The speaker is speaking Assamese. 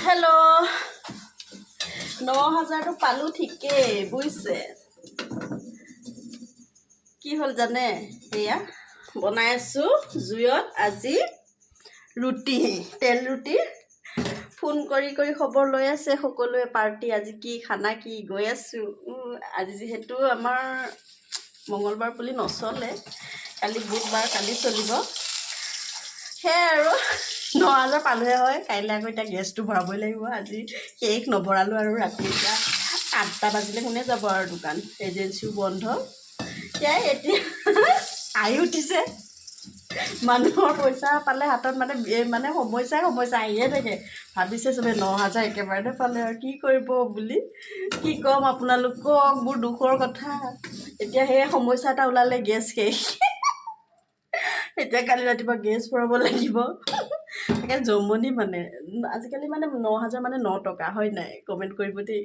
হেল্ল' ৯,০০০টো পালোঁ ঠিকেই বুজিছে। কি হ'ল জানে, এয়া বনাই আছোঁ জুইত আজি ৰুটি, তেল ৰুটি। ফোন কৰি কৰি খবৰ লৈ আছে সকলোৱে, পাৰ্টি আজি কি খানা কি, গৈ আছোঁ। আজি যিহেতু আমাৰ মঙলবাৰ বুলি নচলে, কালি বুধবাৰ, কালি চলিব। সেয়াই আৰু ৯,০০০ পালোহে হয়। কাইলৈ আকৌ এতিয়া গেছটো ভৰাবই লাগিব। আজি শেষ নভৰালোঁ আৰু ৰাতি এতিয়া ৮টা বাজিলে কোনে যাব আৰু দোকান, এজেঞ্চিও বন্ধ। সেয়াই এতিয়া আহি উঠিছে। মানুহৰ পইচা পালে হাতত মানে সমস্যা আহিয়ে থাকে। ভাবিছে চবে ৯,০০০ একেবাৰতে পালে আৰু কি কৰিব বুলি। কি ক'ম আপোনালোকক, মোৰ দুখৰ কথা। এতিয়া সেই সমস্যা এটা ওলালে, গেছ শেষ। এতিয়া কালি ৰাতিপুৱা গেছ ভৰাব লাগিব। তাকে জমনি মানে আজিকালি ৯,০০০ 9 টকা হয় নাই, কমেণ্ট কৰিব দেই।